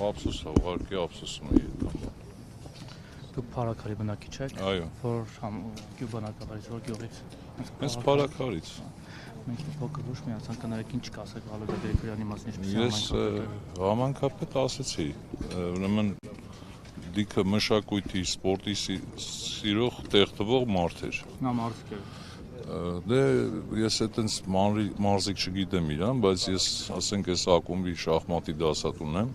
Ափսոս է, ուղղակի ափսոսում է եկամ։ Դուք Փարաքարի բնակիչ եք։ Այո։ Որ գյուղբնակարից, որ գյուղից։ Հենց Փարաքարից։ Մենք փոքր ոչ միացան կներեք ինչ կասեք Վալոդա Գրիգորյանի մասին, ինչպես Ես համանքապետ ասեցի, ուրեմն դիքը մշակույթի, սպորտի սիրող տեղ տվող մարդ էր։ Նա մարդ է։ Դե ես այտենց մարզիկ չգիտեմ իրան, բայց ես ասենք այս ակումբի շախմատի դասատ ունեմ,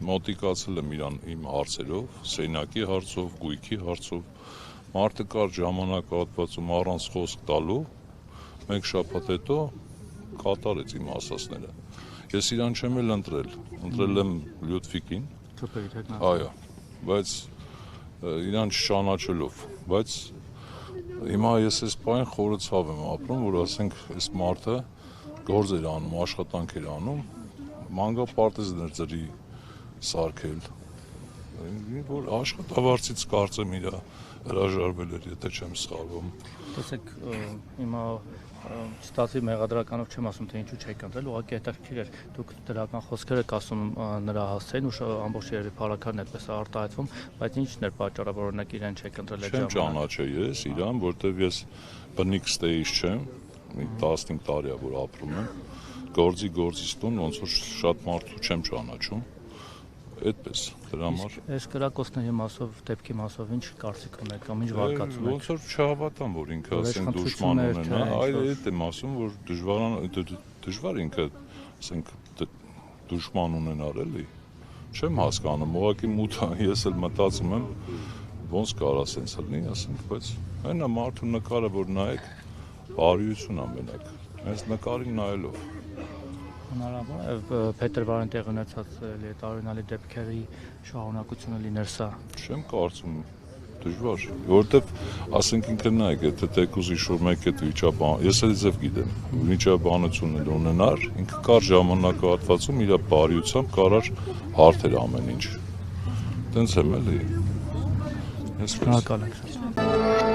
մոտիկացել եմ իրան իմ հարցերով, սենակի հարցով, գույքի հարցով, մարդը կար ժամանակահատվածում առանց խոսք տալու, մեկ շաբաթ հետո կատարեց իմ ասածները։ Ես իրան չեմ էլ ընտրել եմ Լյուդվիկին, այո, բայց իրան չճանաչելով, բայց հիմա ես այս պայն խորը ցավ եմ ապրում, որ ասենք այս մարդը գործ էր անում, աշխատանք էր անում, մանկապարտեզներ ծրի սարքել, որ աշխատավարձից կարծեմ իրա հրաժարվել էր, եթե չեմ սխալվում։ Տեսեք, հիմա ստացի մեղադրականով չեմ ասում, թե ինչու չեք ընտրել, ուղղակի հետաքրքիր էր, դուք դրական խոսքեր եք ասում նրա հասցեին ու ամբողջ երևի Փարաքարն այդպես է արտահայտվում, բայց ի՞նչն էր պատճառը, որ օրինակ իրեն չեք ընտրել այդ ժամանակ։ Չեմ ճանաչել ես իրան, որտեվ ես բնիկ ստեյից չեմ, 15 տարի է որ ապրում եմ, գործից տուն ոնց որ շատ մարդու չեմ ճանաչում, այդպես դրա համար։ Այս կրակոցների մասով, դեպքի մասով ինչ կարծիք ունեք, կամ ինչ վարկածում եք։ Ոնց որ չհավատամ, որ ինքը ասենք դժման ունենա, այլ այդ եմ ասում, որ դժվար ինքը ասենք դժման ունենալ էլի։ Չեմ հասկանում, ուղղակի մութ ես էլ մտածում եմ, ոնց կարա սենց լինի, ասենք, բայց այնա մարդու նկարը որ նայեք, բարիություն ամենակ, հենց նկարին նայելով։ Հնարավոր է Փետրվարին տեղ ունեցած տարօրինալի դեպքերի շարունակությունը լիներ սա։ Չեմ կարծում, դժվար, որովհետև ասենք ինքը նայեք, եթե տեկուզ ինչ-որ մեկ այդ վիճաբան, ես էլ ձև գիտեմ, վիճաբանություն էլ ունենար, ինքը կար ժամանակահատվածում իր բարիությամբ կարար հարթեր ամեն ինչ։ Տենց եմ էլի։ Շնորհակալ եմ։